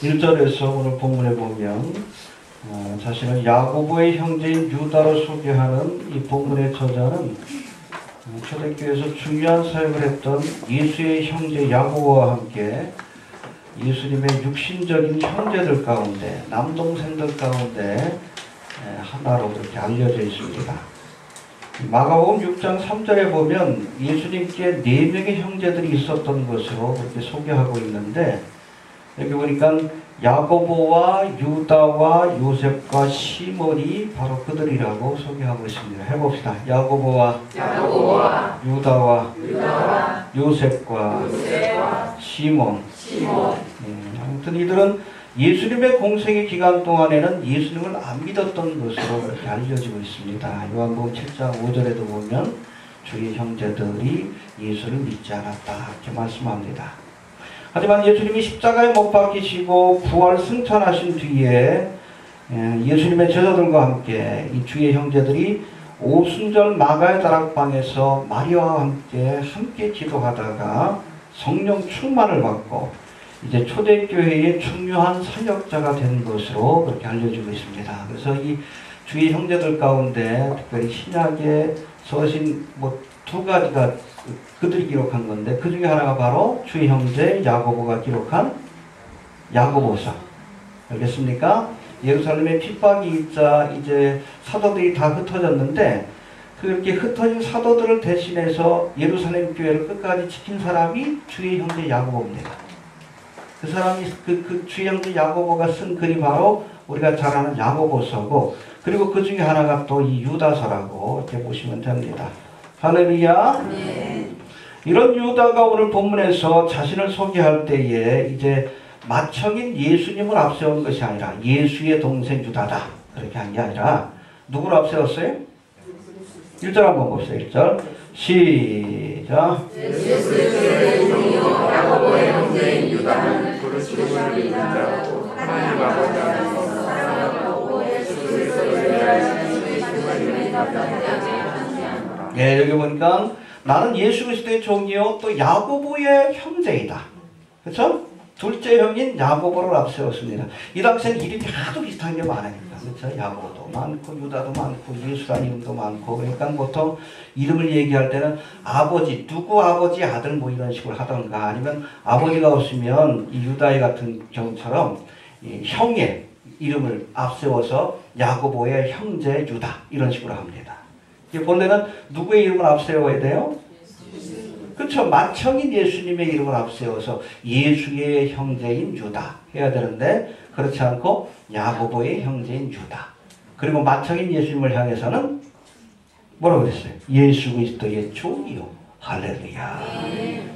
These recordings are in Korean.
1절에서 오늘 본문에 보면 자신을 야고보의 형제인 유다로 소개하는 이 본문의 저자는 초대교회에서 중요한 사역을 했던 예수의 형제 야고보와 함께 예수님의 육신적인 형제들 가운데, 남동생들 가운데 하나로 그렇게 알려져 있습니다. 마가복음 6장 3절에 보면 예수님께 4명의 형제들이 있었던 것으로 그렇게 소개하고 있는데, 여기 보니까 야고보와 유다와 요셉과 시몬이 바로 그들이라고 소개하고 있습니다. 해봅시다. 야고보와 유다와 요셉과 시몬. 아무튼 이들은 예수님의 공생의 기간 동안에는 예수님을 안 믿었던 것으로 그렇게 알려지고 있습니다. 요한복음 7장 5절에도 보면 주의 형제들이 예수를 믿지 않았다 이렇게 말씀합니다. 하지만 예수님이 십자가에 못 박히시고 부활 승천하신 뒤에 예수님의 제자들과 함께 이 주의 형제들이 오순절 마가의 다락방에서 마리아와 함께 기도하다가 성령 충만을 받고 이제 초대교회의 중요한 사역자가 된 것으로 그렇게 알려지고 있습니다. 그래서 이 주의 형제들 가운데 특별히 신약의 서신 두 가지가 그들이 기록한 건데, 그 중에 하나가 바로 주의 형제 야고보가 기록한 야고보서. 알겠습니까? 예루살렘에 핍박이 있자 이제 사도들이 다 흩어졌는데, 그렇게 흩어진 사도들을 대신해서 예루살렘 교회를 끝까지 지킨 사람이 주의 형제 야고보입니다. 그 사람이 그 주의 형제 야고보가 쓴 글이 바로 우리가 잘 아는 야고보서고, 그리고 그 중에 하나가 또 이 유다서라고 이렇게 보시면 됩니다. 할렐루야. 이런 유다가 오늘 본문에서 자신을 소개할 때에 이제 맏형인 예수님을 앞세운 것이 아니라 예수의 동생 유다다 그렇게 한 게 아니라 누구를 앞세웠어요? 1절 한번 봅시다. 1절 시작. 예수의 종이요 야고보의 형제인 유다는 부르심을 믿는 자고 하나님 아버지 안에서 사랑하고 예수 그리스도를 위하여 죽으심을 믿는 자다. 여기 보니까 나는 예수 그리스도의 종이요 또 야고보의 형제이다. 그렇죠? 둘째 형인 야고보를 앞세웠습니다. 이 당시에는 이름이 하도 비슷한 게 많으니까. 그렇죠? 야고보도 많고 유다도 많고 예수라는 이름도 많고, 그러니까 보통 이름을 얘기할 때는 아버지, 누구 아버지 아들 뭐 이런 식으로 하던가, 아니면 아버지가 없으면 이 유다의 같은 경우처럼 이 형의 이름을 앞세워서 야고보의 형제 유다 이런 식으로 합니다. 본래는 누구의 이름을 앞세워야 돼요? 그렇죠. 맏형인 예수님의 이름을 앞세워서 예수의 형제인 유다 해야 되는데, 그렇지 않고 야고보의 형제인 유다. 그리고 맏형인 예수님을 향해서는 뭐라고 그랬어요? 예수 그리스도의 종이요. 할렐루야.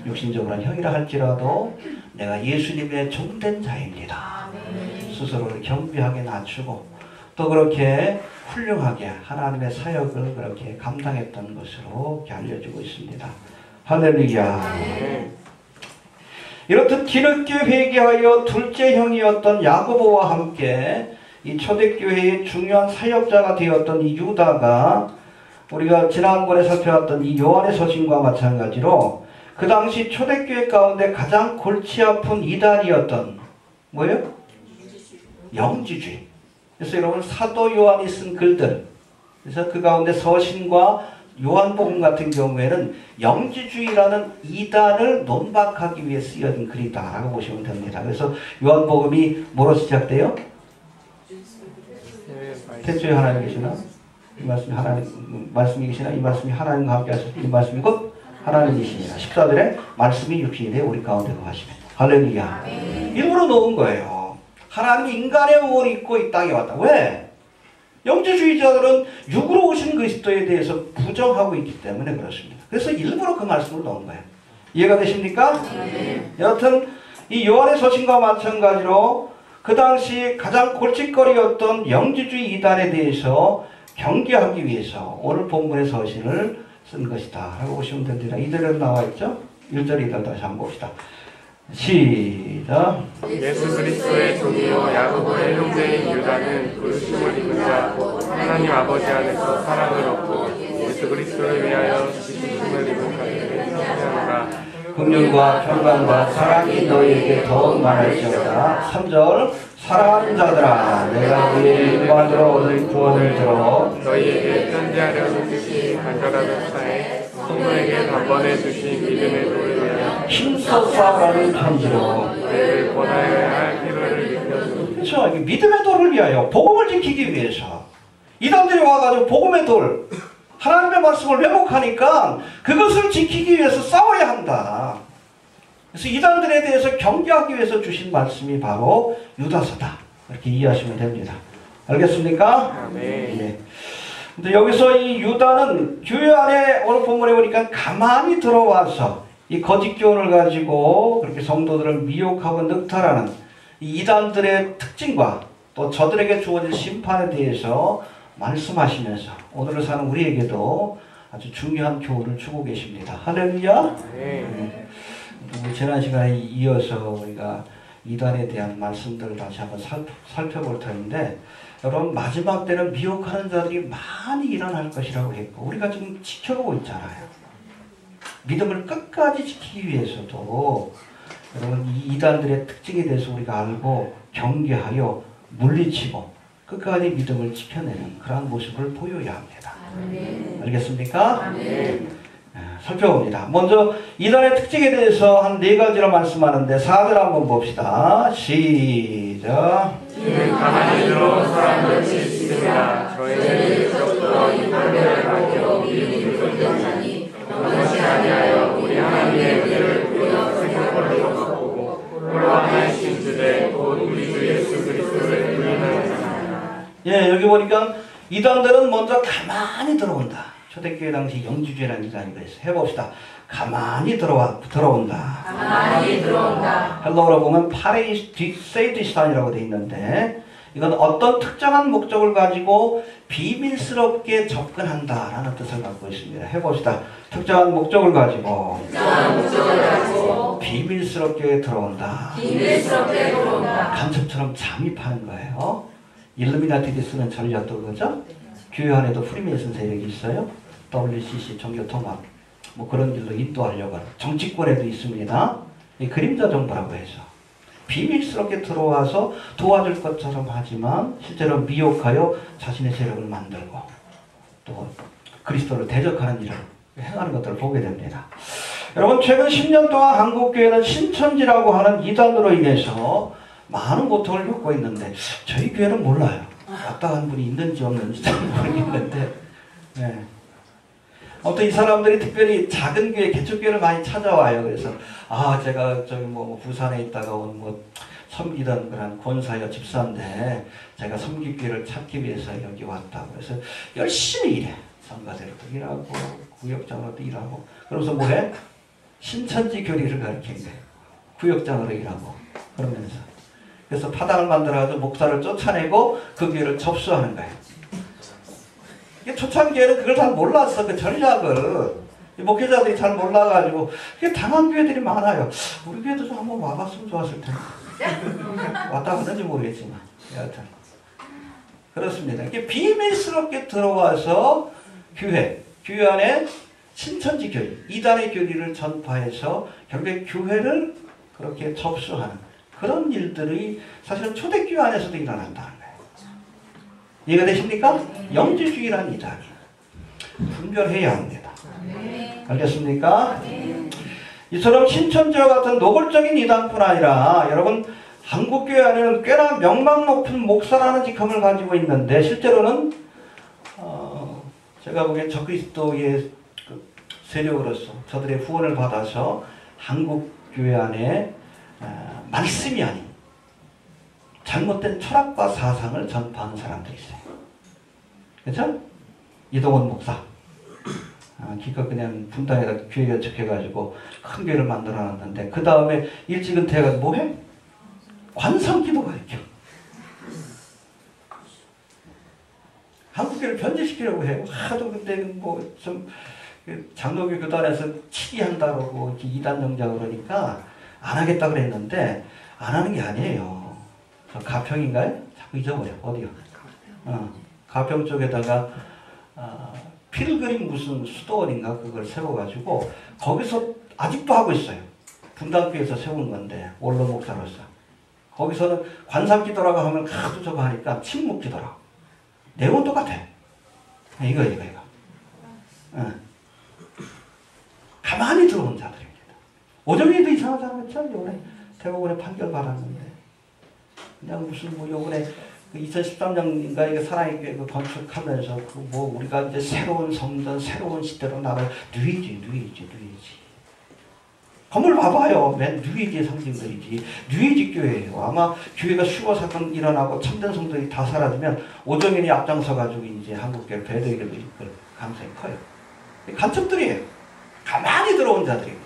육신적으로는 형이라 할지라도 내가 예수님의 종된 자입니다. 스스로를 겸비하게 낮추고 또 그렇게 훌륭하게 하나님의 사역을 그렇게 감당했던 것으로 이렇게 알려지고 있습니다. 할렐루야. 이렇듯 뒤늦게 회개하여 둘째 형이었던 야고보와 함께 이 초대교회의 중요한 사역자가 되었던 이 유다가 우리가 지난번에 살펴봤던 이 요한의 서신과 마찬가지로 그 당시 초대교회 가운데 가장 골치 아픈 이단이었던 뭐예요? 영지주의. 그래서 여러분 사도 요한이 쓴 글들, 그래서 그 가운데 서신과 요한복음 같은 경우에는 영지주의라는 이단을 논박하기 위해 쓰여진 글이다라고 보시면 됩니다. 그래서 요한복음이 뭐로 시작돼요? 태초에 하나님 계시나? 이 말씀이 하나님 말씀이 계시나? 이 말씀이 하나님과 함께 하실 이 말씀이 곧 하나님이시니라. 14절에 말씀이 육신이 되어 우리 가운데 거하시면. 할렐루야. 일부러 놓은 거예요. 하나님이 인간의 몸을 입고 이 땅에 왔다. 왜? 영지주의자들은 육으로 오신 그리스도에 대해서 부정하고 있기 때문에 그렇습니다. 그래서 일부러 그 말씀을 넣은 거예요. 이해가 되십니까? 여하튼 이 요한의 서신과 마찬가지로 그 당시 가장 골칫거리였던 영지주의 이단에 대해서 경계하기 위해서 오늘 본문의 서신을 쓴 것이다 라고 보시면 됩니다. 이대로 나와 있죠? 1절 2절 다시 한번 봅시다. 시작. 예수 그리스도의 종이요 야고보의 형제인 유다는 부르심을 입은 자고 하나님 아버지 안에서 사랑을 얻고 예수 그리스도를 위하여 죽으심을 입은 자들에게 참여하노라. 긍휼과 평강과 사랑이 너희에게 더욱 많을지어다. 3절 사랑하는 자들아 내가 우리의 일반으로 얻은 구원을 들어 너희에게 편지하려는 뜻이 간절하던 차에 성도에게 단번에 주신 믿음의 도리를 힘써 싸우라는 편지로 너희를 권하여야 할 필요를 느꼈습니다. 그렇죠. 믿음의 돌을 위하여 복음을 지키기 위해서 이단들이 와가지고 복음의 돌 하나님의 말씀을 왜곡하니까 그것을 지키기 위해서 싸워야 한다. 그래서 이단들에 대해서 경계하기 위해서 주신 말씀이 바로 유다서다. 이렇게 이해하시면 됩니다. 알겠습니까? 네. 근데 여기서 이 유다는 교회 안에 오늘 본문에 보니까 가만히 들어와서 이 거짓 교훈을 가지고 그렇게 성도들을 미혹하고 늑탈하는 이 이단들의 특징과 또 저들에게 주어질 심판에 대해서 말씀하시면서 오늘을 사는 우리에게도 아주 중요한 교훈을 주고 계십니다. 할렐루야. 네. 지난 시간에 이어서 우리가 이단에 대한 말씀들을 다시 한번 살펴볼 터인데 여러분 마지막 때는 미혹하는 자들이 많이 일어날 것이라고 했고 우리가 지금 지켜보고 있잖아요. 믿음을 끝까지 지키기 위해서도 여러분 이 이단들의 특징에 대해서 우리가 알고 경계하여 물리치고 끝까지 믿음을 지켜내는 그러한 모습을 보여야 합니다. 알겠습니까? 살펴봅니다. 먼저 이단의 특징에 대해서 한 4가지로 말씀하는데 4절 한번 봅시다. 시작. 이는 가만히 들어온 사람같이 있으나 저희는 적도 인간을 하여 믿음이 불존하니 그것이 아니하여 우리 하나님의 은혜를 우리가 생각을 바꾸고 홀로 하나이신 주되 곧 우리 주 예수 그리스도를 부인하였습니다. 예, 여기 보니까 이단들은 먼저 가만히 들어온다. 초대교회 당시 영주제라는 이단이 그랬어요. 해봅시다. 가만히 들어온다. 가만히 들어온다. 헬로어로 보면 파레이세이디스탄이라고 되어 있는데 이건 어떤 특정한 목적을 가지고 비밀스럽게 접근한다라는 뜻을 갖고 있습니다. 해봅시다. 특정한 목적을 가지고 비밀스럽게 들어온다. 비밀스럽게 들어온다. 간첩처럼 잠입하는 거예요. 일루미나티들이 쓰는 전략도 그거죠. 교회 안에도 프리메이슨 세력이 있어요. WCC 종교통합 뭐 그런 일로 인도하려고 하는 정치권에도 있습니다. 이 그림자 정부라고 해서 비밀스럽게 들어와서 도와줄 것처럼 하지만 실제로 미혹하여 자신의 세력을 만들고 또 그리스도를 대적하는 일을 행하는 것들을 보게 됩니다. 여러분 최근 10년 동안 한국교회는 신천지라고 하는 이단으로 인해서 많은 고통을 겪고 있는데 저희 교회는 몰라요. 왔다 간 분이 있는지 없는지 잘 모르겠는데 네. 아무튼 이 사람들이 특별히 작은 교회, 개척교회를 많이 찾아와요. 그래서 제가 저기 뭐 부산에 있다가 온 뭐 섬기던 그런 권사여 집사인데 제가 섬기교회를 찾기 위해서 여기 왔다고 그래서 열심히 일해. 성가대로도 일하고 구역장으로도 일하고 그러면서 뭐해? 신천지 교리를 가르치는 거예요. 구역장으로 일하고 그러면서 그래서 파당을 만들어가지고 목사를 쫓아내고 그 교회를 접수하는 거예요. 초창기에는 그걸 잘 몰랐어. 그 전략을. 목회자들이 잘 몰라가지고 그게 당한 교회들이 많아요. 우리 교회도 좀 한번 와봤으면 좋았을 텐데. 왔다 갔는지 모르겠지만 여하튼 그렇습니다. 이게 비밀스럽게 들어와서 교회 안에 신천지 교리, 이단의 교리를 전파해서 결국에 교회를 그렇게 접수하는 그런 일들이 사실은 초대교회 안에서도 일어난다는 거예요. 이해가 되십니까? 영지주의라는 이단이 분별해야 합니다. 알겠습니까? 이처럼 신천지와 같은 노골적인 이단뿐 아니라 여러분 한국교회 안에는 꽤나 명망 높은 목사라는 직함을 가지고 있는데 실제로는 제가 보기엔 적그리스도의 그 세력으로서 저들의 후원을 받아서 한국교회 안에 말씀이 아닌 잘못된 철학과 사상을 전파하는 사람들이 있어요. 그렇죠? 이동원 목사 기껏 그냥 분당에다 교회 개척해가지고 큰 교회를 만들어놨는데 그 다음에 일찍 은퇴해가지고 뭐해? 관성기도 가르쳐. 한국교회를 변제시키려고 해요. 하도 근데 뭐 좀 장로교 교단에서 치기한다 그러고 이단 정자 그러니까 안 하겠다 그랬는데 안 하는 게 아니에요. 저 가평인가요? 자꾸 잊어버려. 어디요? 가평 쪽에다가 필그림 무슨 수도원인가 그걸 세워가지고 거기서 아직도 하고 있어요. 분당교에서 세운 건데 원로 목사로서 거기서는 관상기도라고 하면 하도 저거 하니까 침묵기도라고. 내용은 똑같아. 이거. 응. 가만히 들어온 자들입니다. 오정희도 이상한 사람 있죠? 요번에 대법원에 판결 받았는데 그냥 무슨 뭐 요번에 2013년인가 이게 사랑의 그 건축하면서 그 뭐 우리가 이제 새로운 성전, 새로운 시대로 나갈 뉴이지. 건물 봐봐요. 맨 뉴이지의 상징들이지. 뉴이지 교회예요. 아마 교회가 수거 사건 일어나고 참된 성도들이 다 사라지면 오정현이 앞장서가지고 이제 한국교회 배도에게 이끌 가능성이 커요. 간첩들이에요. 가만히 들어온 자들입니다.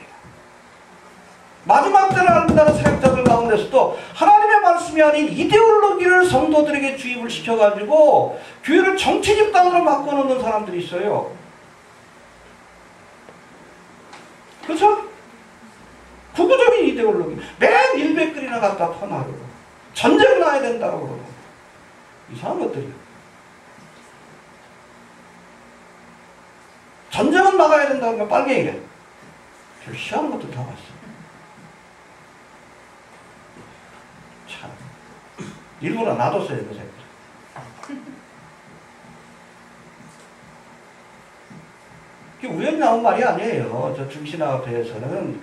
마지막 때를 안다는 사역자들 가운데서도 하나님의 말씀이 아닌 이데올로기를 성도들에게 주입을 시켜가지고 교회를 정치 집단으로 바꿔놓는 사람들이 있어요. 그렇죠? 구구적인 이데올로기. 맨 100글이나 갖다 퍼나르고 전쟁 나야 된다고 그러고 이상한 것들이요. 전쟁은 막아야 된다는 건 빨갱이래. 별 희한한 것도 다 봤어. 참. 일부러 놔뒀어요, 그 새끼. 그게 우연히 나온 말이 아니에요. 저 중신아 앞에서는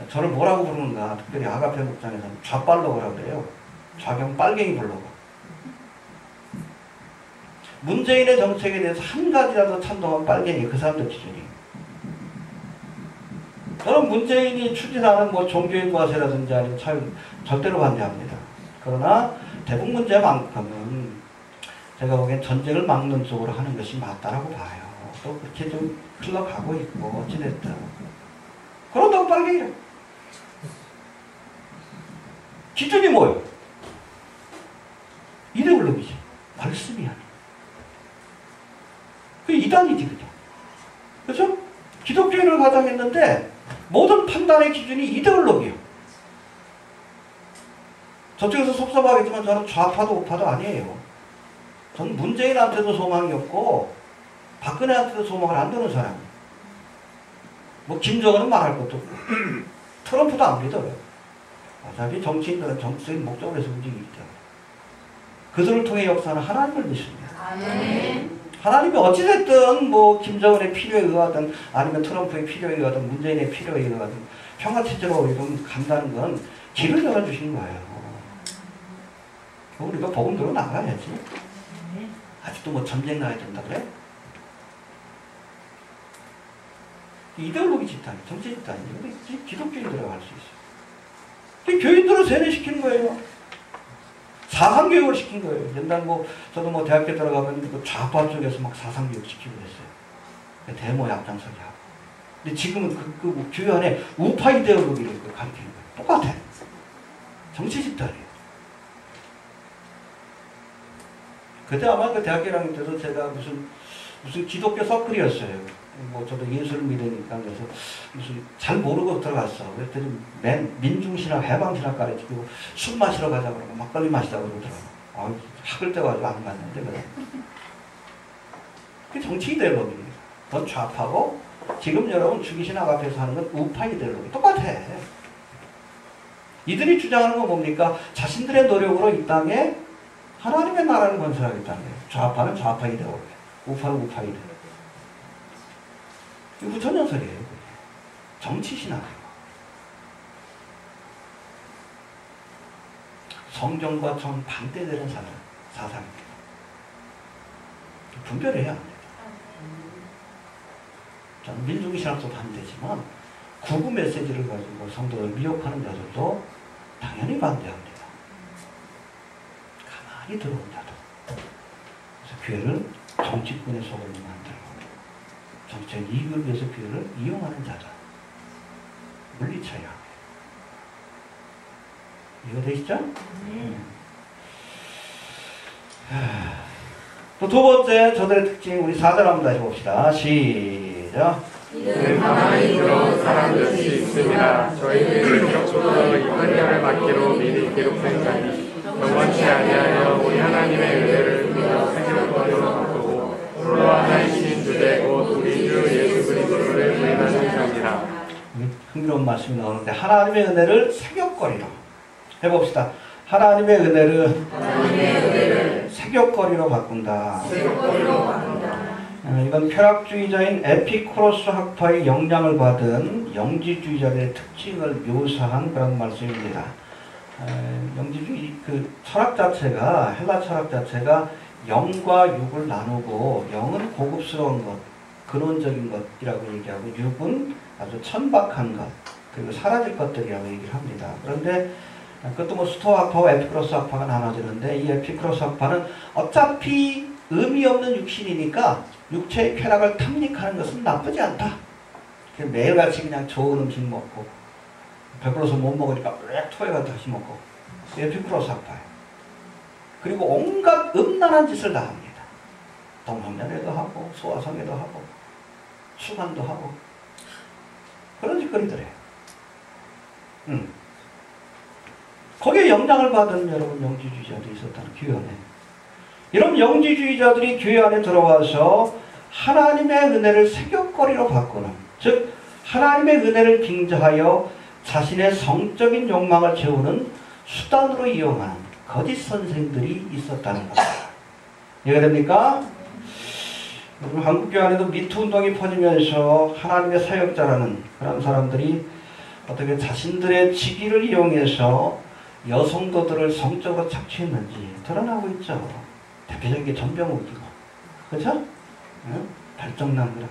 저를 뭐라고 부르는가, 특별히 아가페 목장에서는 좌빨로라고 그래요. 좌경 빨갱이 불러고. 문재인의 정책에 대해서 한 가지라도 찬동한 빨갱이, 그 사람들 기준이에요. 저는 문재인이 추진하는 뭐 종교인과세라든지 아니면 절대로 반대합니다. 그러나 대북 문제만큼은 제가 보기엔 전쟁을 막는 쪽으로 하는 것이 맞다라고 봐요. 또 그렇게 좀 흘러가고 있고 어찌됐든. 그런다고 빨갱이래. 기준이 뭐예요? 이데올로기지. 말씀이 아니야. 그게 이단이지, 그죠? 그죠? 기독교인을 가장했는데 모든 판단의 기준이 이데올로기예요. 저쪽에서 섭섭하겠지만 저는 좌파도 우파도 아니에요. 저는 문재인한테도 소망이 없고 박근혜한테도 소망을 안 두는 사람이에요. 뭐 김정은은 말할 것도 없고 트럼프도 안 믿어요. 어차피 정치인들은 정치적인 목적을 해서 움직이기 때문에 그들을 통해 역사는 하나님을 믿습니다. 아멘. 하나님이 어찌됐든 뭐 김정은의 필요에 의하든 아니면 트럼프의 필요에 의하든 문재인의 필요에 의하든 평화체제로 이런 간다는 건 길을 열어주신 거예요. 우리가 복음 들어 나가야지. 아직도 뭐 전쟁 나야 된다 그래? 이데올로기 집단, 정치 집단이 기독교인 들어갈 수 있어요. 교인들을 세뇌시킨 거예요. 사상교육을 시킨 거예요. 옛날 뭐 저도 뭐 대학교 들어가면 그 좌파 쪽에서 막 사상교육 시키고 그랬어요. 데모에 앞장서게 하고. 근데 지금은 그 교회 안에 우파 이데올로기를 가르치는 거예요. 똑같아. 정치 집단이에요. 그때 아마 그 대학교 1학년 때도 제가 무슨 기독교 서클이었어요. 뭐 저도 예수를 믿으니까 그래서 무슨 잘 모르고 들어갔어. 그랬더니 맨 민중신학, 해방신학 가르치고 술 마시러 가자 그러고 막걸리 마시자고 그러더라고. 학을 떼가지고 안 갔는데 그래. 그게 정치 이데올로기입니다. 그건 좌파고 지금 여러분 주기신학 앞에서 하는 건 우파 이데올로기. 똑같아. 이들이 주장하는 건 뭡니까? 자신들의 노력으로 이 땅에 하나님의 나라를 건설하겠다는 거예요. 좌파는 좌파 이데올로기, 우파는 우파 이데올로기. 이거 후천연설이에요. 정치신학이에요. 성경과 정 반대되는 사상입니다. 분별해야 합니다. 저는 민중신학도 반대지만 구구 메시지를 가지고 성도를 미혹하는 자들도 당연히 반대합니다. 가만히 들어온 자들. 그래서 교회를 정치꾼의 속으로 만들고 정치적 이익을 위해서 교회를 이용하는 자들. 물리쳐야 합니다. 이해되시죠? 또 두 번째 저들의 특징 우리 4절 한번 다시 봅시다. 시작. 이는 가만히 들어온 사람들이 있습니다. 저희는 적조로 이번년을 맡기로 미리 기록된 자니 영원치 아니하여 우리 하나님의 은혜를 믿어 생명권으로 바꾸고 홀로 하나이신 주되 곧 우리 주 예수 그리스도를 부인하는 자니라. 흥미로운 말씀이 나오는데 하나님의 은혜를 새벽거리로 해봅시다. 하나님의 은혜를 새벽거리로 바꾼다. 이건 쾌락주의자인 에피쿠로스 학파의 영향을 받은 영지주의자들의 특징을 묘사한 그런 말씀입니다. 영지주의 그 철학 자체가 헬라 철학 자체가 영과 육을 나누고 영은 고급스러운 것, 근원적인 것이라고 얘기하고 육은 아주 천박한 것, 그리고 사라질 것들이라고 얘기를 합니다. 그런데 그것도 뭐 스토아 학파와 에피쿠로스 학파가 나눠지는데 이 에피쿠로스 학파는 어차피 의미 없는 육신이니까 육체의 쾌락을 탐닉하는 것은 나쁘지 않다. 매일같이 그냥 좋은 음식 먹고 배불러서 못 먹으니까 왜 토해가 다시 먹고 에피쿠로스 학파예요. 그리고 온갖 음란한 짓을 다 합니다. 동성연애도 하고 소아성애도 하고 수간도 하고 그런 짓거리들이에요. 거기에 영향을 받은 여러분 영지주의자들이 있었다는 교회 안에. 이런 영지주의자들이 교회 안에 들어와서 하나님의 은혜를 새벽거리로 바꾸는, 즉 하나님의 은혜를 빙자하여 자신의 성적인 욕망을 채우는 수단으로 이용하는 거짓 선생들이 있었다는 겁니다. 이해가 됩니까? 요즘 한국교회 안에도 미투 운동이 퍼지면서 하나님의 사역자라는 그런 사람들이 어떻게 자신들의 직위를 이용해서 여성도들을 성적으로 착취했는지 드러나고 있죠. 대표적인 게 전병욱이고, 그렇죠? 응? 발정난 그런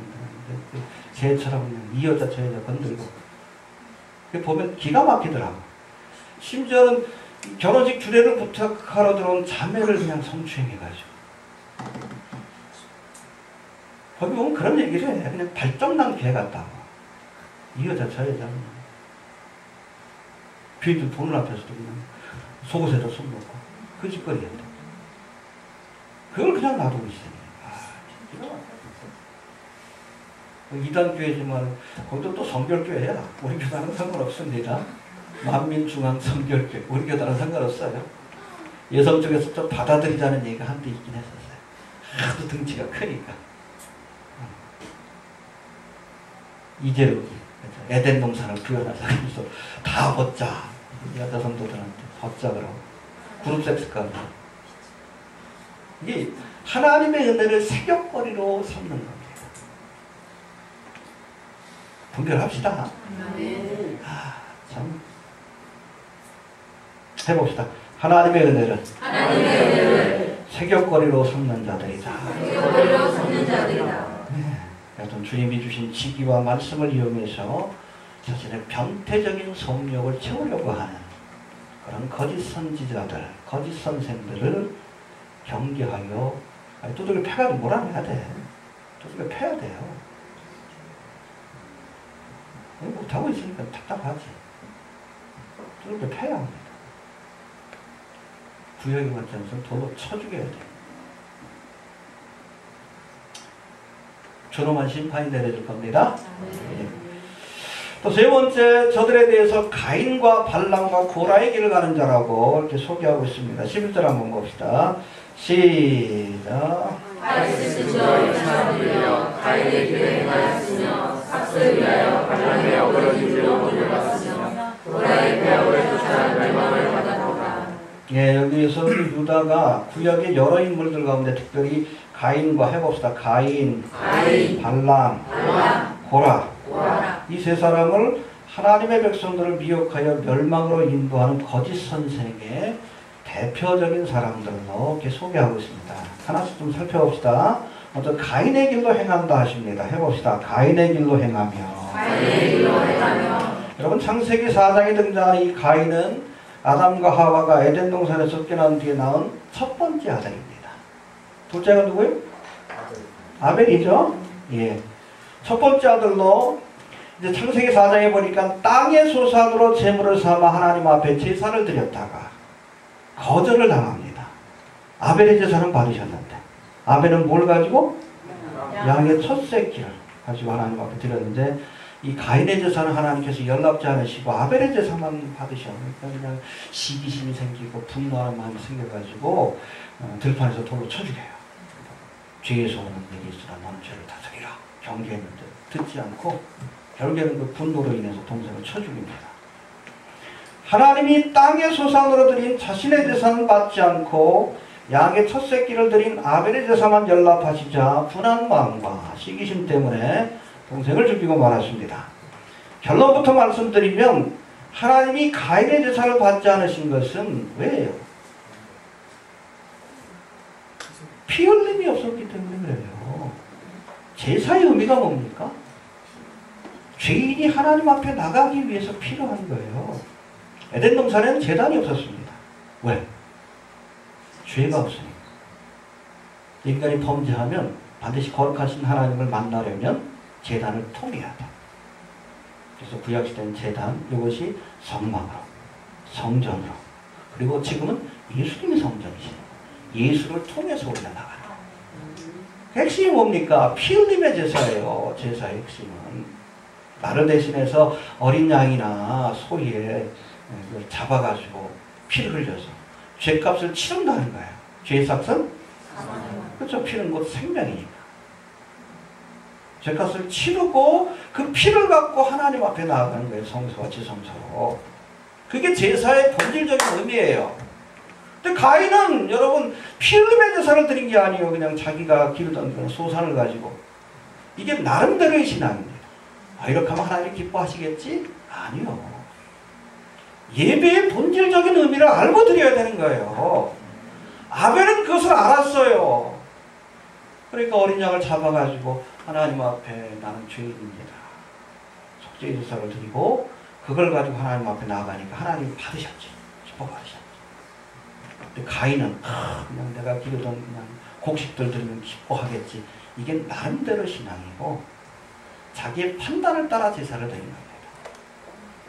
개처럼 그냥 이 여자 저 여자 건들고, 보면 기가 막히더라고. 심지어는 결혼식 주례를 부탁하러 들어온 자매를 그냥 성추행해가지고. 거기 보면 그런 얘기를 해. 그냥 발정난 개 같다고. 이 여자 저 여자 귀도 돈을 앞에서도 그냥 속옷에다 손 놓고 그 짓거리였다. 그걸 그냥 놔두고 있어요. 이단교회지만 거기도 또 성결교회야. 우리 교단은 상관없습니다. 만민중앙 성결교회. 우리 교단은 상관없어요. 여성 쪽에서 좀 받아들이자는 얘기가 한때 있긴 했었어요. 하도 등치가 크니까. 이재록이 에덴 동산을 구현하자. 그래서 다 벗자. 여자 성도들한테 벗자 그러고 그룹 섹스까지. 이게 하나님의 은혜를 새벽거리로 삼는 겁니다. 분별합시다. 참 해봅시다. 하나님의 은혜를 새벽거리로 삼는 자들이다. 여러분 주님이 주신 직위와 말씀을 이용해서 자신의 변태적인 성욕을 채우려고 하는 그런 거짓 선지자들, 거짓 선생들을 경계하여 두들겨 패가지고 몰아내야 돼. 두들겨 패야 돼요. 못하고 있으니까 답답하지. 두들겨 패야 합니다. 구역이 맞지 않으면 도로 쳐죽여야 돼. 존엄한 심판이 내려질 겁니다. 네. 또 세 번째, 저들에 대해서 가인과 발람과 고라의 길을 가는 자라고 이렇게 소개하고 있습니다. 11절 한번 봅시다. 시작. 하시스저 이스라엘이여 가인의 길에 행하였으며 삭슬 위하여 발람의 어그러진 길로 돌려갔으며 고라의 폐하를 쫓아 멸망을 받았도다. 예, 여기에서 유다가 구약의 여러 인물들 가운데 특별히 가인과 해봅시다. 가인, 발람, 고라. 이 세 사람을 하나님의 백성들을 미혹하여 멸망으로 인도하는 거짓 선생의 대표적인 사람들로 이렇게 소개하고 있습니다. 하나씩 좀 살펴봅시다. 먼저 가인의 길로 행한다 하십니다. 해봅시다. 가인의 길로 행하며. 여러분 창세기 4장에 등장한 이 가인은 아담과 하와가 에덴 동산에서 쫓겨난 뒤에 낳은 첫 번째 아들입니다. 둘째가 누구예요? 아벨이죠. 예. 첫 번째 아들로 이제 창세기 4장에 보니까 땅의 소산으로 제물을 삼아 하나님 앞에 제사를 드렸다가 거절을 당합니다. 아벨의 제사는 받으셨는데 아벨은 뭘 가지고? 양의 첫 새끼를 가지고 하나님 앞에 드렸는데 이 가인의 제사는 하나님께서 연락지 않으시고 아벨의 제사만 받으셨으니까 그냥 시기심이 생기고 분노하는 마음이 생겨가지고 들판에서 돌로 쳐 죽여요. 죄에서 오는 일이 있으나 너는 죄를 다스리라 경계했는데 듣지 않고 결국에는 그 분노로 인해서 동생을 쳐 죽입니다. 하나님이 땅의 소산으로 드린 자신의 제사는 받지 않고 양의 첫 새끼를 드린 아벨의 제사만 연락하시자 분한 마음과 시기심 때문에 동생을 죽이고 말았습니다. 결론부터 말씀드리면 하나님이 가인의 제사를 받지 않으신 것은 왜예요? 피 흘림이 없었기 때문에 그래요. 제사의 의미가 뭡니까? 죄인이 하나님 앞에 나가기 위해서 필요한 거예요. 에덴 동산에는 제단이 없었습니다. 왜? 죄가 없으니까. 인간이 범죄하면 반드시 거룩하신 하나님을 만나려면 제단을 통해야 돼. 그래서 구약시대는 제단, 이것이 성막으로, 성전으로, 그리고 지금은 예수님이 성전이시죠. 예수를 통해서 우리가 나가는. 핵심이 뭡니까? 피 흘림의 제사예요. 제사의 핵심은. 나를 대신해서 어린 양이나 소에 잡아가지고 피를 흘려서 죄값을 치른다는 거예요. 죄의 삭은? 그렇죠. 피는 곧 생명이니까. 죄값을 치르고 그 피를 갖고 하나님 앞에 나아가는 거예요. 성소와 지성소로. 그게 제사의 본질적인 의미예요. 근데 가인은 여러분 피 흘림의 제사를 드린 게 아니에요. 그냥 자기가 기르던 그런 소산을 가지고. 이게 나름대로의 신앙입니다. 아, 이렇게 하면 하나님이 기뻐하시겠지? 아니요. 예배의 본질적인 의미를 알고 드려야 되는 거예요. 아벨은 그것을 알았어요. 그러니까 어린 양을 잡아가지고 하나님 앞에 나는 죄인입니다. 속죄의 제사를 드리고 그걸 가지고 하나님 앞에 나아가니까 하나님이 받으셨지. 기뻐 받으셨지. 근데 가인은 그냥 내가 기르던 그냥 곡식들 드리면 기뻐하겠지. 이게 나름대로 신앙이고 자기의 판단을 따라 제사를 드리는 겁니다.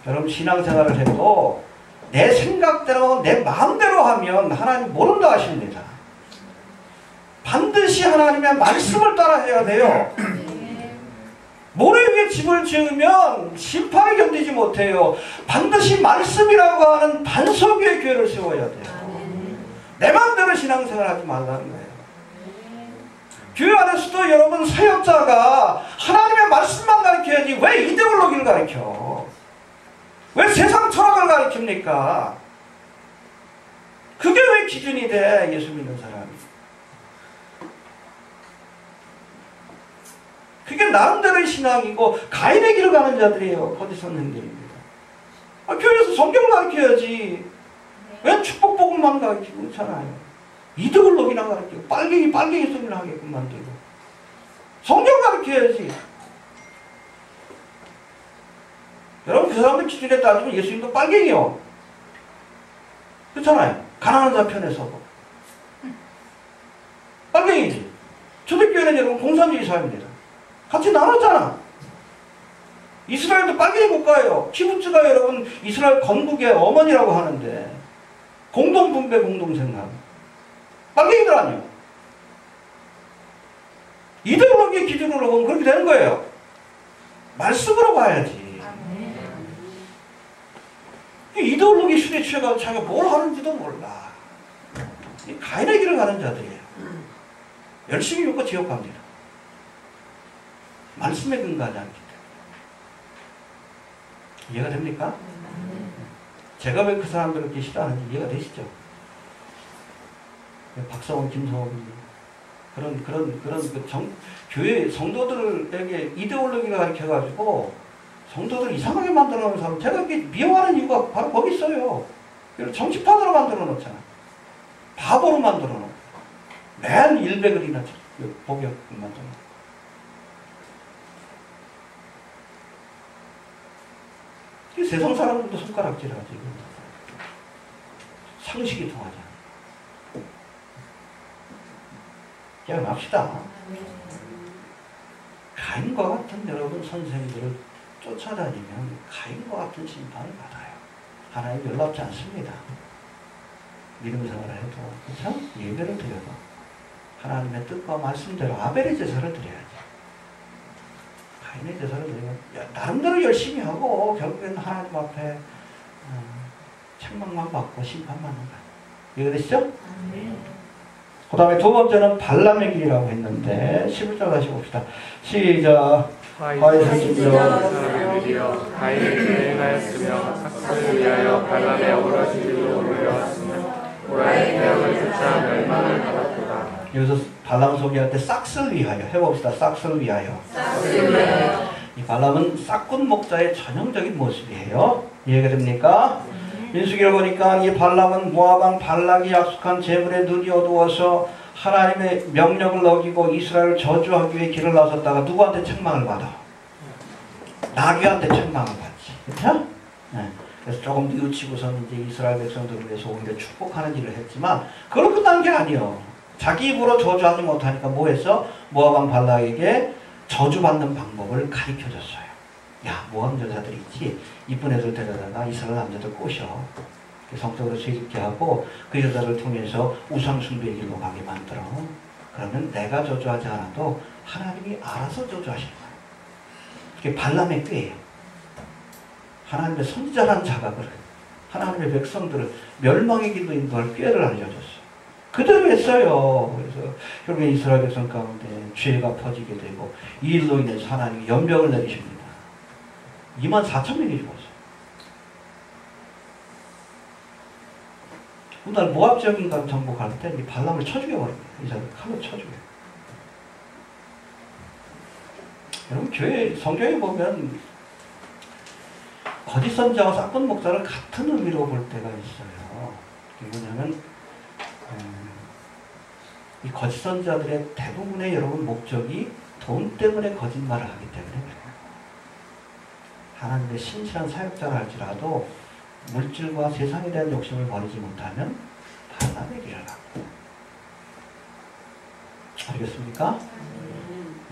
여러분 신앙생활을 해도 내 생각대로 내 마음대로 하면 하나님 모른다 하십니다. 반드시 하나님의 말씀을 따라 해야 돼요. 모래 위에 집을 지으면 심판을 견디지 못해요. 반드시 말씀이라고 하는 반석 위에 교회를 세워야 돼요. 내 마음대로 신앙생활 하지 말라는 거예요. 교회 안에서도 여러분 사역자가 하나님의 말씀만 가르쳐야지 왜 이데올로기를 가르쳐? 왜 세상 철학을 가르칩니까? 그게 왜 기준이 돼? 예수 믿는 사람이. 그게 나름대로의 신앙이고 가인의 길을 가는 자들이에요. 거짓 선생들입니다. 교회에서 성경을 가르쳐야지. 왜 축복복음만 가르치고 있잖아요. 이데올로기나 가르치고 빨갱이 소리를 하게끔 만들고. 성경 가르쳐야지. 여러분 그 사람들 기준에 따지면 예수님도 빨갱이요. 그렇잖아요. 가난한 자 편에 서고. 빨갱이지. 초대교회는 여러분 공산주의 사회입니다. 같이 나눴잖아. 이스라엘도 빨갱이 국가예요. 키부츠가 여러분 이스라엘 건국의 어머니라고 하는데 공동분배 공동생활. 빨갱이들 아니에요. 이데올로기의 기준으로 보면 그렇게 되는 거예요. 말씀으로 봐야지. 이데올로기 술에 취해가지고 자기가 뭘 하는지도 몰라. 가인의 길을 가는 자들이에요. 열심히 믿고 지옥 갑니다. 말씀에 근거하지 않기 때문에. 이해가 됩니까? 제가 왜 그 사람들을 그렇게 싫어하는지 이해가 되시죠? 박성원, 김성원 교회 성도들에게 이데올로기가 가르쳐가지고 성도들 이상하게 만들어 놓은 사람, 제가 이렇게 미워하는 이유가 바로 거기 있어요. 정치판으로 만들어 놓잖아. 바보로 만들어 놓고 맨 일백을이나 복역 만들어 놓고. 세상 사람들도 손가락질하지. 상식이 통하지 않아. 깨어납시다. 가인과 같은 여러분 선생들을 쫓아다니면 가인과 같은 심판을 받아요. 하나님 연락지 않습니다. 믿음 생활을 해도, 그렇죠? 예배를 드려도 하나님의 뜻과 말씀대로 아벨의 제사를 드려야지. 가인의 제사를 드리면 나름대로 열심히 하고 결국에는 하나님 앞에 책망만 받고 심판받는 거예요. 이해되시죠? 그 다음에 두 번째는 발람의 길이라고 했는데 11절 다시 봅시다. 시작. 화이트지며 방법이요 가인의 길에 행하였으며 학살을 위하여 발람의 어그러진 길로 몰려왔으며 고라의 폐역을 쫓아 멸망을 받았도다. 여기서 발람을 소개할 때 싹스를 위하여 해봅시다. 싹스를 위하여. 이 발람은 싹군 목자의 전형적인 모습이에요. 이해가 됩니까? 민수기를 보니까 이 발람은 모압왕 발락이 약속한 재물에 눈이 어두워서 하나님의 명령을 어기고 이스라엘을 저주하기 위해 길을 나섰다가 누구한테 책망을 받아? 나귀한테 책망을 받지. 그렇죠? 네. 그래서 조금 뉘우치고선 이제 이스라엘 백성들을 위해서 오히려 축복하는 일을 했지만 그걸로 끝난 게 아니에요. 자기 입으로 저주하지 못하니까 뭐 했어? 모압왕 발락에게 저주받는 방법을 가르쳐줬어요. 야, 모압 여자들이 있지? 이쁜 애들 데려다가 이스라엘 남자들 꼬셔. 성적으로 세집게 하고 그 여자를 통해서 우상숭배의 길로 가게 만들어. 그러면 내가 저주하지 않아도 하나님이 알아서 저주하시는 거예요. 그게 발람의 꾀예요. 하나님의 선지자라는 자각을, 하나님의 백성들을 멸망의 길로 인도할 꾀를 알려줬어요. 그대로 했어요. 그래서 결국에 이스라엘 백성 가운데 죄가 퍼지게 되고 이 일로 인해서 하나님이 연병을 내리십니다. 24,000명이 죽었어요. 오늘 모압 지역인가 정복할 때 이 발람을 쳐 죽여버립니다. 이 사람을 칼로 쳐 죽여요. 여러분 교회 성경에 보면 거짓 선지자와 싹군 목자를 같은 의미로 볼 때가 있어요. 이게 뭐냐면 이 거짓 선지자들의 대부분의 여러분 목적이 돈 때문에 거짓말을 하기 때문에 그래요. 하나님의 신실한 사역자라 할지라도 물질과 세상에 대한 욕심을 버리지 못하면 발람의 길을 가고. 알겠습니까?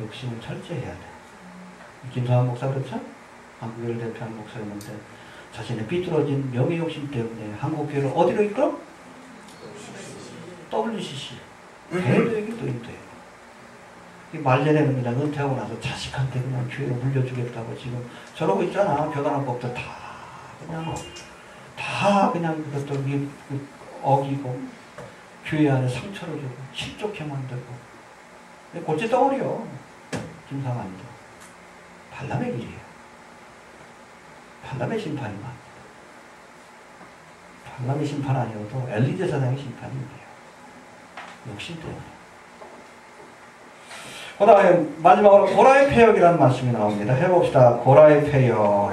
욕심을 철저해야 돼. 김상환 목사 그렇죠? 한국교회를 대표하는 목사였는데 자신의 삐뚤어진 명예욕심 때문에 한국교회를 어디로 이끌어? WCC 대도에게 또 인도해요. 말년에는 그냥 은퇴하고 나서 자식한테 그냥 교회로 물려주겠다고 지금 저러고 있잖아. 교단한 법도 다 그냥 그것도 어기고 교회 안에 상처를 주고 실족해 만들고 골칫덩어리요. 김상환도 발람의 길이에요. 발람의 심판이 많아요. 발람의 심판 아니어도 엘리제 사장의 심판이에요. 욕심 때문에. 그 다음에 마지막으로 고라의 폐역이라는 말씀이 나옵니다. 해봅시다. 고라의 폐역.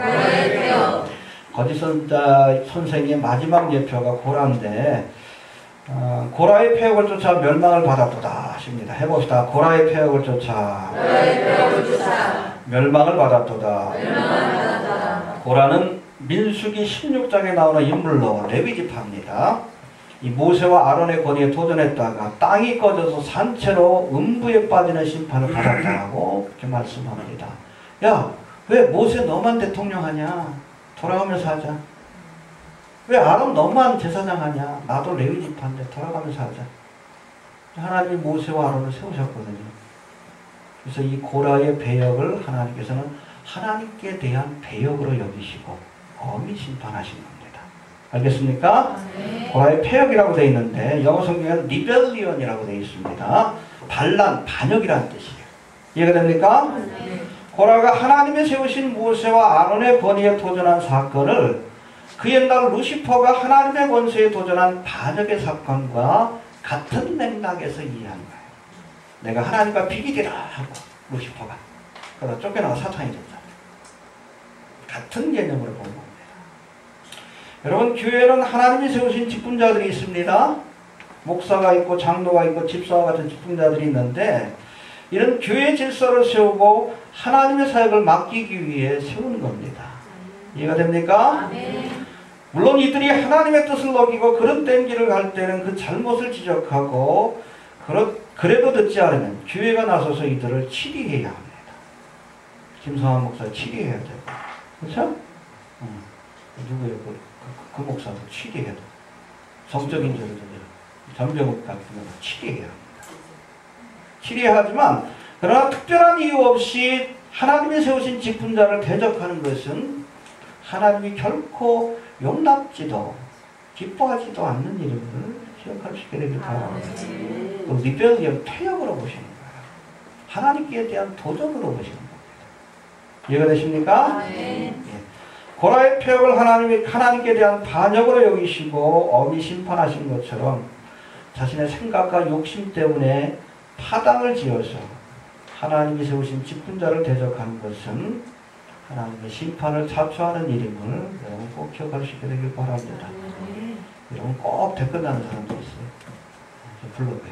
거짓 선생의 마지막 예표가 고라인데 고라의 폐역을 쫓아 멸망을 받았도다 하십니다. 해봅시다. 고라의 폐역을 쫓아 멸망을 받았도다. 고라는 민수기 16장에 나오는 인물로 레위지파입니다. 이 모세와 아론의 권위에 도전했다가 땅이 꺼져서 산채로 음부에 빠지는 심판을 받았다고 그렇게 말씀합니다. 야, 왜 모세 너만 대통령 하냐? 돌아가면서 하자. 왜 아론 너만 제사장 하냐? 나도 레위지파인데 돌아가면서 하자. 하나님이 모세와 아론을 세우셨거든요. 그래서 이 고라의 배역을 하나님께서는 하나님께 대한 배역으로 여기시고 엄히 심판하신 겁니다. 알겠습니까? 네. 고라의 폐역이라고 되어 있는데 영어 성경에는 리벨리언이라고 되어 있습니다. 반란, 반역이라는 뜻이에요. 이해가 됩니까? 네. 고라가 하나님의 세우신 모세와 아론의 권위에 도전한 사건을 그 옛날 루시퍼가 하나님의 권세에 도전한 반역의 사건과 같은 맥락에서 이해한 거예요. 내가 하나님과 비기리라 하고 루시퍼가 그러다 쫓겨나가 사탄이 됐잖아요. 같은 개념으로 본 겁니다. 여러분 교회는 하나님이 세우신 직분자들이 있습니다. 목사가 있고 장로가 있고 집사와 같은 직분자들이 있는데 이런 교회 질서를 세우고 하나님의 사역을 맡기기 위해 세우는 겁니다. 이해가 됩니까? 물론 이들이 하나님의 뜻을 어기고 그릇된 길을 갈 때는 그 잘못을 지적하고 그래도 듣지 않으면 교회가 나서서 이들을 치리해야 합니다. 김성환 목사 치리해야 되고 그렇죠? 누구예요? 그 목사도 치리해야 돼. 성적인 죄를 전병욱 같은 경우 치리해야 합니다. 치리하지만 그러나 특별한 이유 없이 하나님이 세우신 직분자를 대적하는 것은 하나님이 결코 용납지도 기뻐하지도 않는 일임을 기억할 수 있게 됩니다. 또 리벨리언 퇴역으로 보시는 거예요. 하나님께 대한 도전으로 보시는 겁니다. 이해가 되십니까? 고라의 폐역을 하나님께 대한 반역으로 여기시고 엄히 심판하신 것처럼 자신의 생각과 욕심 때문에 파당을 지어서 하나님이 세우신 직분자를 대적하는 것은 하나님의 심판을 자초하는 일임을 여러분 꼭 기억할 수 있게 되길 바랍니다. 여러분 꼭 댓글 다는 사람도 있어요. 블로그에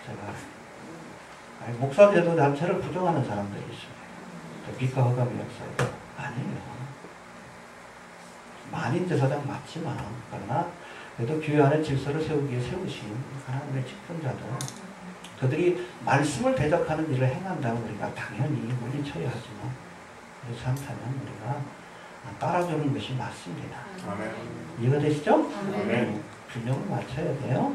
제가 목사제도 자체를 부정하는 사람들이 있어요. 빛과 흑암의 역사에. 아니에요. 만인제사장 맞지만 그러나 그래도 교회 안에 질서를 세우기 위해 세우신 하나님의 직분자들, 그들이 말씀을 대적하는 일을 행한다면 우리가 당연히 물리쳐야 하지만 그렇지 않다면 우리가 따라주는 것이 맞습니다. 아멘. 이해가 되시죠? 아멘. 균형을 맞춰야 돼요.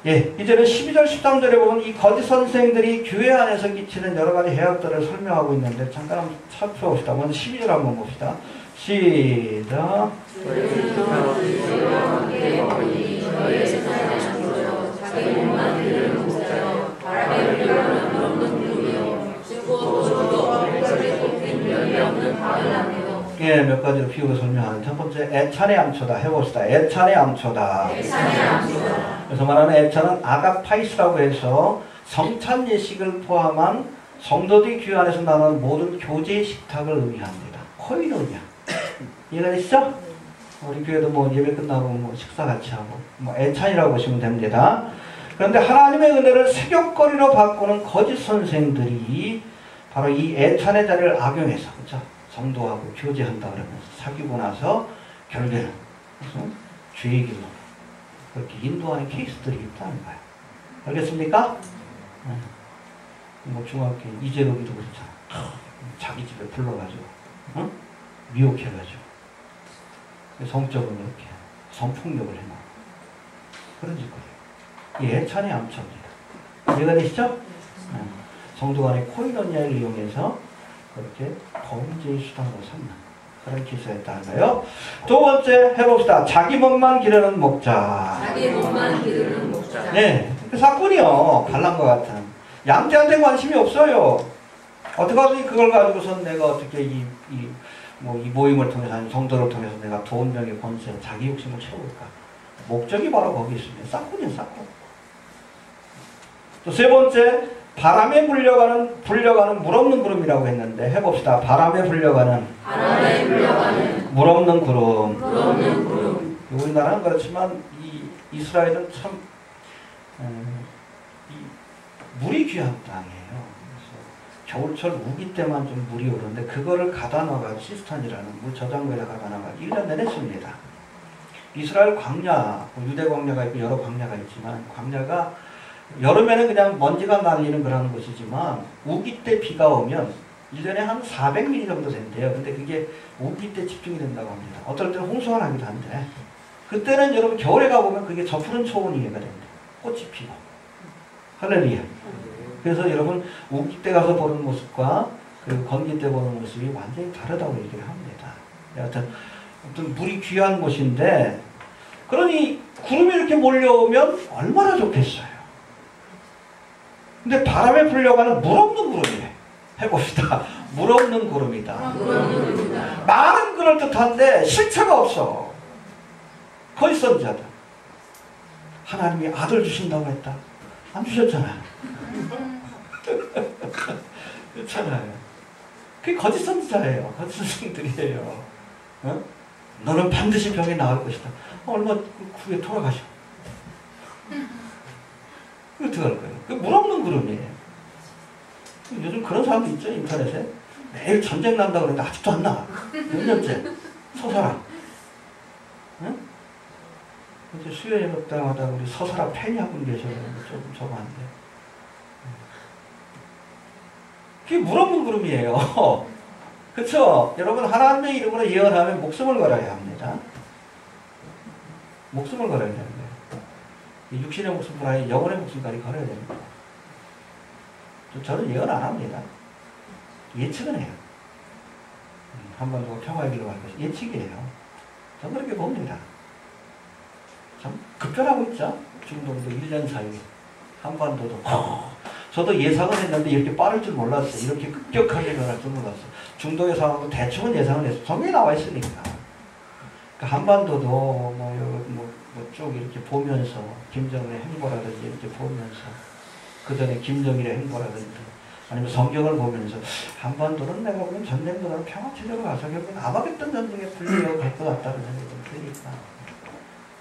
예, 이제는 12절 13절에 보면 이 거짓 선생들이 교회 안에서 끼치는 여러 가지 해악들을 설명하고 있는데 잠깐 한번 살펴봅시다. 먼저 12절 한번 봅시다. 시작. 저희는 형없이 저희와 함께 먹으니 저희의 세상에 잠들어 자기 몸만 기르는 목자여 바람에 불려오는 없는 구름이요 춥고 더워도 얼굴이 꼽힌 열매 없는 바울라며. 예, 몇 가지로 비유를 설명하는 첫 번째 애찬의 암초다 해봅시다. 애찬의 암초다. 애찬의 암초다. 그래서 말하는 애찬은 아가파이스라고 해서 성찬 예식을 포함한 성도들이 교회 안에서 나누는 모든 교제의 식탁을 의미합니다. 코이노냐. 이해가 되시죠? 우리 교회도 뭐 예배 끝나고 뭐 식사 같이 하고 뭐 애찬이라고 보시면 됩니다. 그런데 하나님의 은혜를 세격거리로 바꾸는 거짓 선생들이 바로 이 애찬의 자리를 악용해서 그렇죠? 성도하고 교제한다 그러면서 사귀고 나서 결국에는 죄의 길로 그렇게 인도하는 케이스들이 있다는 거예요. 알겠습니까? 뭐 중학교 이재록이도 그렇잖아. 자기 집에 불러가지고 미혹해가지고 성적으로 이렇게 성폭력을 해놔. 그런 짓거리예요. 이 애찬의 암초입니다. 이해가 되시죠? 성도 간의 코이노니아를 이용해서 그렇게 범죄의 수단으로 삼는 그런 기사였다는 거예요. 두 번째 해봅시다. 자기 몸만 기르는 목자. 자기 몸만 기르는 목자. 네, 그 사건이요. 반란과 같은. 양자한테 관심이 없어요. 어떻게 하더니 그걸 가지고선 내가 어떻게 이 모임을 통해서 아니면 성도를 통해서 내가 돈, 명예, 권세, 자기 욕심을 채울까. 목적이 바로 거기 있습니다. 싹군이야, 싹군. 또 세 번째, 바람에 불려가는 물 없는 구름이라고 했는데 해봅시다. 바람에 불려가는 물 없는 구름. 우리나라는 그렇지만 이스라엘은 참 물이 귀한 땅이에요. 그래서 겨울철 우기 때만 좀 물이 오르는데 그거를 가다 넣어가지고 시스탄이라는 물 저장고에다 가다 넣어가지고 1년 내내 씁니다. 이스라엘 광야, 유대 광야가 있고 여러 광야가 있지만 광야가 여름에는 그냥 먼지가 날리는 그런 곳이지만 우기 때 비가 오면 1년에 한 400mm 정도 된대요. 근데 그게 우기 때 집중이 된다고 합니다. 어떨 때는 홍수가 나기도 한데 그때는 여러분 겨울에 가보면 그게 저 푸른 초원이 해가 됩니다. 꽃이 피고. 할렐루야. 그래서 여러분 우기 때 가서 보는 모습과 그 건기 때 보는 모습이 완전히 다르다고 얘기를 합니다. 여하튼 물이 귀한 곳인데 그러니 구름이 이렇게 몰려오면 얼마나 좋겠어요. 근데 바람에 불려가는 물 없는 구름이래. 해봅시다. 물 없는 구름이다. 말은 그럴듯한데 실체가 없어. 거짓 선지자다. 하나님이 아들 주신다고 했다. 안 주셨잖아요. 그렇잖아요. 그게 거짓 선지자예요. 거짓 선생들이에요. 어? 너는 반드시 병에 나을 것이다. 얼마 후에 돌아가셔. 어떻게 할 거예요? 그 물 없는 구름이에요. 요즘 그런 사람도 있죠, 인터넷에. 매일 전쟁 난다고 그러는데 아직도 안 나. 몇 년째. 서사라. 응? 이제 수요일 먹다마다 우리 서사라 팬이 한 분 계셔가지고 조금 적었는데. 그게 물 없는 구름이에요. 그쵸? 여러분, 하나님의 이름으로 예언하면 목숨을 걸어야 합니다. 목숨을 걸어야 되는 거예요. 육신의 목숨뿐 아니라 영혼의 목숨까지 걸어야 됩니다. 저는 예언 안 합니다. 예측은 해요. 한반도가 평화의 길로 갈 것이 예측이에요. 저는 그렇게 봅니다. 참 급변하고 있죠. 중동도 1년 사이에. 한반도도 저도 예상은 했는데 이렇게 빠를 줄 몰랐어요. 이렇게 급격하게 변할 줄 몰랐어요. 중동의 상황도 대충은 예상은 했어요. 성경에 나와 있으니까. 그러니까 한반도도 쭉 이렇게 보면서 김정은의 행보라든지 이렇게 보면서 그 전에 김정일의 행보라든지 아니면 성경을 보면서 한반도는 내가 보면 전쟁보다는 평화체제로 가서 결국 아마겟돈 전쟁에 불리어갈 것 같다는 생각이 좀 드니까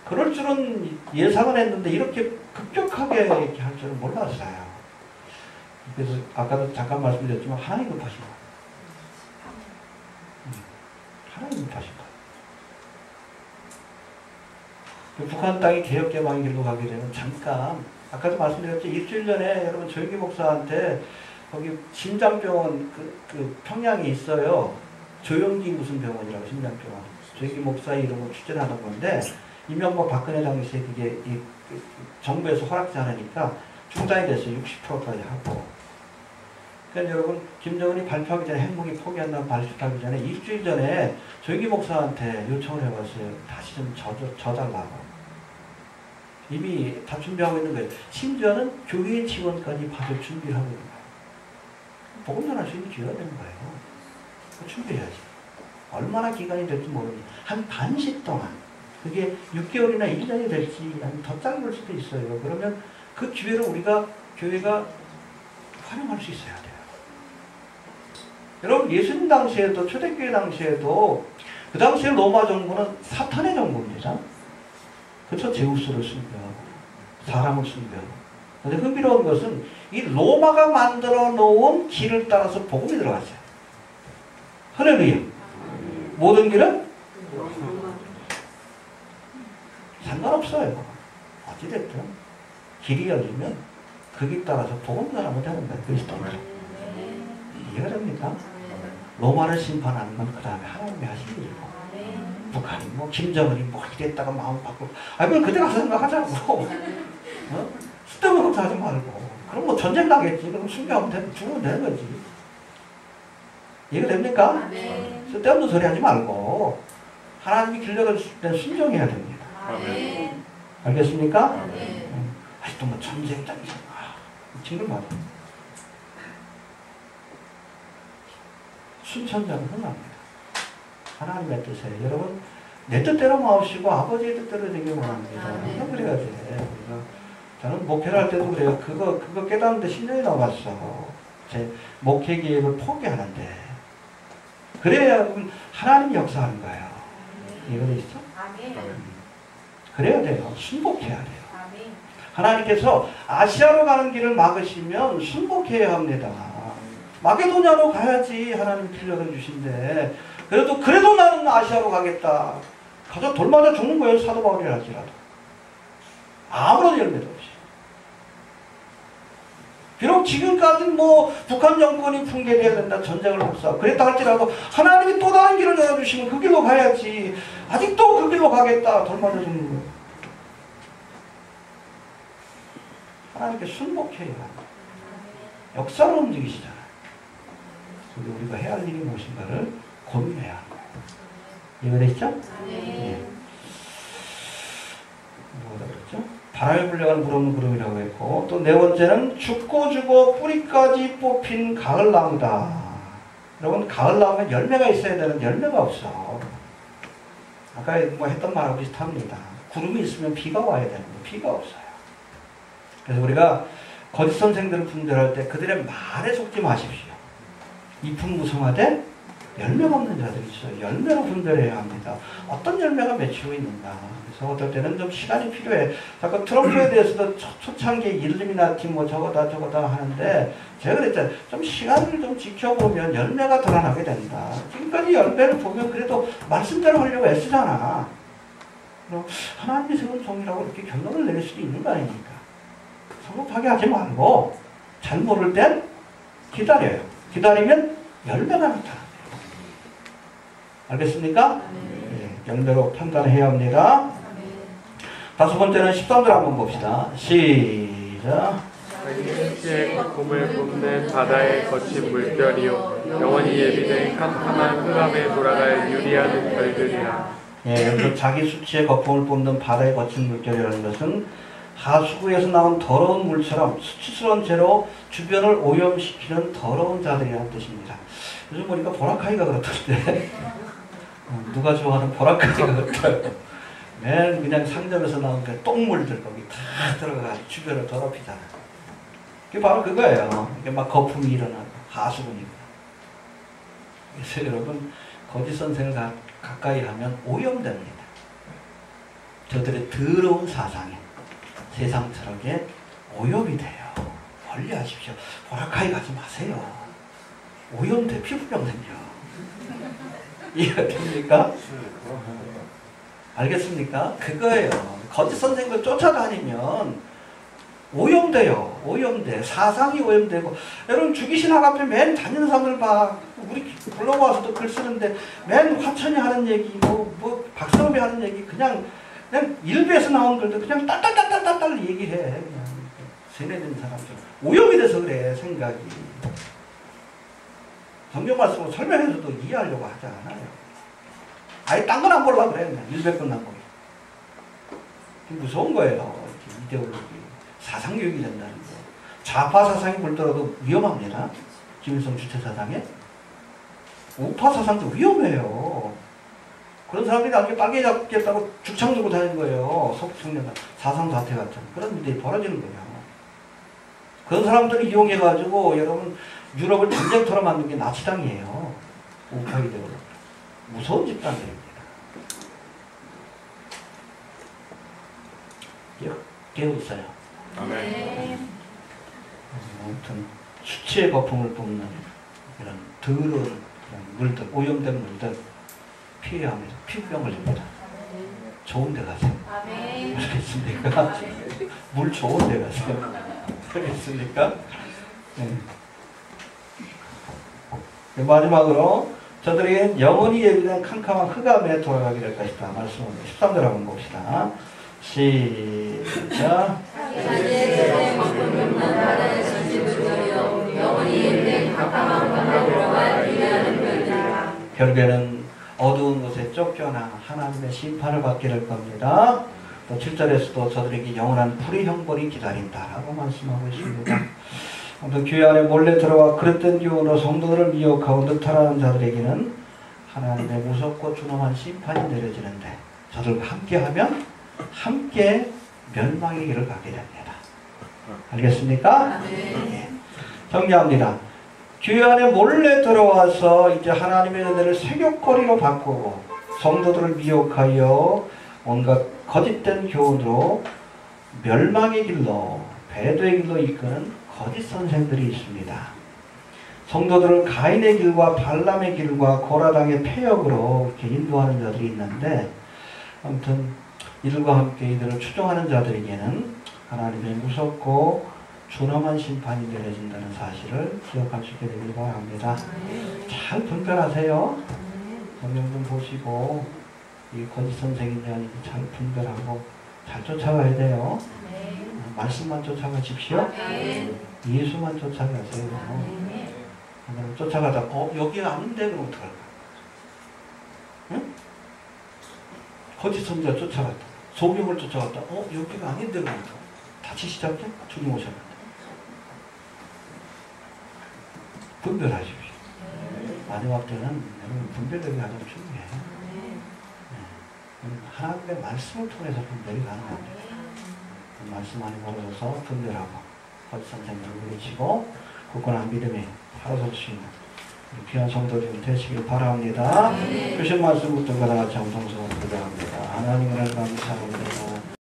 그럴 줄은 예상은 했는데 이렇게 급격하게 이렇게 할 줄은 몰랐어요. 그래서 아까도 잠깐 말씀드렸지만 하나님 급하신 거예요. 하나님 급하신 거예요. 북한 땅이 개혁개방의 길로 가게 되면 잠깐 아까도 말씀드렸죠. 일주일 전에 여러분 조영기 목사한테 거기 심장병원 그 평양에 있어요. 조영기 무슨 병원이라고 심장병원. 조영기 목사 이름으로 추천하는 건데 이명박 박근혜 당시에 그게 정부에서 허락지 않으니까 중단이 됐어요. 60%까지 하고. 그러니까 여러분 김정은이 발표하기 전에 핵무기 포기한다고 발표하기 전에 일주일 전에 조영기 목사한테 요청을 해봤어요. 다시 좀 져달라고. 이미 다 준비하고 있는 거예요. 심지어는 교회 지원까지 받을 준비를 하고 있는 거예요. 복음 전할 수 있는 기회가 되는 거예요. 준비해야지. 얼마나 기간이 될지 모르니 한 반씩 동안 그게 6개월이나 1년이 될지 아니면 더 짧을 수도 있어요. 그러면 그 기회를 우리가 교회가 활용할 수 있어야 돼요. 여러분 예수님 당시에도 초대교회 당시에도 그 당시에 로마 정부는 사탄의 정부입니다. 그렇죠? 제우스를 숭배하고 사람을 숭배하고. 근데 흥미로운 것은 이 로마가 만들어 놓은 길을 따라서 복음이 들어갔어요. 할렐루야. 모든 길은 상관없어요. 어찌됐든 길이 열리면 그 길 따라서 복음 전하면 되는 거예요. 그리스도를. 이해가 됩니까? 로마를 심판하는 건 그 다음에 하나님이 하신 일이고 북한이 김정은이 이랬다가 마음 바꾸고 그럼 그때 가서 생각하자고. 쓸데없는 것도 하지 말고 그럼 전쟁 나겠지. 그럼 순교하면 되면 죽으면 되는 거지. 이해가 됩니까? 쓸데없는 소리 하지 말고 하나님이 길러갈 때 순종해야 됩니다. 알겠습니까? 아직도 전쟁 친구를 맞아. 순천자는 흥합니다. 하나님의 뜻에 여러분 내 뜻대로 마옵시고 아버지의 뜻대로 되길 원합니다. 그래야 돼. 저는 목회를 할 때도 그래요. 그거 깨닫는데 10년이 넘었어. 제 목회 계획을 포기하는데 그래야 하나님이 역사하는 거예요. 이해되시죠? 그래야 돼요. 순복해야 돼요. 하나님께서 아시아로 가는 길을 막으시면 순복해야 합니다. 마게도냐로 가야지 하나님 필요를 주신데 그래도 나는 아시아로 가겠다. 가서 돌 맞아 죽는 거예요. 사도 바울이라 할지라도. 아무런 열매도 없이. 비록 지금까지 북한 정권이 붕괴되어야 된다. 전쟁을 복수하고 그랬다 할지라도 하나님이 또 다른 길을 열어주시면 그 길로 가야지. 아직도 그 길로 가겠다. 돌 맞아 죽는 거예요. 하나님께 순복해야 합니다. 역사로 움직이시잖아요. 우리가 해야 할 일이 무엇인가를 고민해야 하는 거예요. 이해되시죠? 네. 뭐라 그랬죠? 바람에 불려가는 물 없는 구름이라고 했고 또 네 번째는 죽고 죽어 뿌리까지 뽑힌 가을나무다. 여러분 가을나무는 열매가 있어야 되는 열매가 없어. 아까 했던 말하고 비슷합니다. 구름이 있으면 비가 와야 되는데 비가 없어요. 그래서 우리가 거짓 선생들을 분별할 때 그들의 말에 속지 마십시오. 잎은 무성하되 열매가 없는 자들이 있어요. 열매로 분별해야 합니다. 어떤 열매가 맺히고 있는가. 그래서 어떨 때는 좀 시간이 필요해. 잠깐 트럼프에 대해서도 초창기에 일루미나티 저거다 하는데 제가 그랬잖아요. 좀 시간을 좀 지켜보면 열매가 드러나게 된다. 지금까지 열매를 보면 그래도 말씀대로 하려고 애쓰잖아. 그럼 하나님이 세운 종이라고 이렇게 결론을 내릴 수도 있는 거 아닙니까? 성급하게 하지 말고 잘 모를 땐 기다려요. 기다리면 열매가 나타납니다. 알겠습니까? 네, 열매로 판단해야 합니다. 다섯 번째는 13절 한번 봅시다. 시작. 일시에 거품을 뿜는 바다의 거친 물결이요 영원히 예비된 캄캄한 흑암에 돌아갈 유리하는 별들이라. 예, 여기서 자기 수치의 거품을 뿜는 바다의 거친 물결이라는 것은 하수구에서 나온 더러운 물처럼 수치스러운 죄로 주변을 오염시키는 더러운 자들이라는 뜻입니다. 요즘 보니까 보라카이가 그렇던데 누가 좋아하는 보라카이가 그렇더라고요. 맨 그냥 상점에서 나온 그 똥물들 거기 다 들어가서 주변을 더럽히잖아. 그게 바로 그거예요. 이게 막 거품이 일어나고 하수구니까. 그래서 여러분 거짓 선생을 가까이 하면 오염됩니다. 저들의 더러운 사상에 세상 트럭에 오염이 돼요. 멀리하십시오. 보라카이 가지 마세요. 오염돼 피부병 생겨. 이해가 됩니까? 알겠습니까? 그거예요. 거짓 선생을 쫓아다니면 오염돼요. 오염돼. 사상이 오염되고. 여러분 주기신학 앞에 맨 다니는 사람들 봐. 우리 블로그 와서도 글 쓰는데 맨 화천이 하는 얘기 뭐 박성업이 하는 얘기 그냥 일부에서 나온 글도 그냥 딸딸딸딸딸 얘기해. 그냥 세뇌된 사람들. 오염이 돼서 그래 생각이. 성경 말씀을 설명해서도 이해하려고 하지 않아요. 아예 딴 건 안 보려고 그래. 그냥 일백건만 보게. 무서운 거예요. 이데올로기. 사상교육이 된다는 거. 좌파 사상이 불더라도 위험합니다. 김일성 주체 사상에. 우파 사상도 위험해요. 그런 사람들이 나중에 빨개 잡겠다고 죽창 들고 다니는 거예요. 서북청년 사상사태 같은 그런 일이 벌어지는 거예요. 그런 사람들을 이용해가지고 여러분 유럽을 전쟁터로 만든 게 나치당이에요. 우파 이데올로기. 무서운 집단들입니다. 깨우쳐요. 아멘. 아무튼 수치의 거품을 뿜는 이런 더러운 그런 물들, 오염된 물들 피해하면서 피부병 걸립니다. 좋은 데 가세요. 알겠습니까? 물 좋은 데 가세요. 알겠습니까? 네. 마지막으로 저들에게는 영원히 예비된 캄캄한 흑암에 돌아가게 될 것이다. 말씀합니다. 13절 한번 봅시다. 시작. 결국에는 어두운 곳에 쫓겨나 하나님의 심판을 받게 될 겁니다. 또 7절에서도 저들에게 영원한 불의 형벌이 기다린다라고 말씀하고 있습니다. 아무튼 교회 안에 몰래 들어와 그릇된 교훈으로 성도들을 미혹하고 느타라는 자들에게는 하나님의 무섭고 준엄한 심판이 내려지는데 저들과 함께하면 함께 멸망의 길을 가게 됩니다. 알겠습니까? 네. 정리합니다. 교회 안에 몰래 들어와서 이제 하나님의 은혜를 세격거리로 바꾸고 성도들을 미혹하여 온갖 거짓된 교훈으로 멸망의 길로 배도의 길로 이끄는 거짓 선생들이 있습니다. 성도들을 가인의 길과 발람의 길과 고라당의 폐역으로 이렇게 인도하는 자들이 있는데 아무튼 이들과 함께 이들을 추종하는 자들에게는 하나님의 무섭고 준엄한 심판이 내려진다는 사실을 기억할 수 있게 되길 바랍니다. 잘 분별하세요. 성경 좀 보시고 이 거짓 선생인지 아닌지 잘 분별하고 잘 쫓아가야 돼요. 말씀만 쫓아가십시오. 예수만 쫓아가세요. 쫓아가다 여기 아닌데 그럼 어떡할까? 응? 거짓 선지자 쫓아갔다. 소경을 쫓아갔다. 여기가 아닌데 그럼 어떡할까? 다시 시작해? 주님 오셨는데. 분별하십시오. 마지막 때는 여러분 분별력이 가장 중요해요. 하나님의 말씀을 통해서 분별이 가능합니다. 그 말씀 안에 걸어서 분별하고 거짓 선생님을 물리치고 굳건한 믿음이 살아설 수 있는 귀한 성도들이 되시길 바랍니다. 주신 말씀 붙들고 다 같이 함성성을 기도합니다. 하나님을 감사합니다.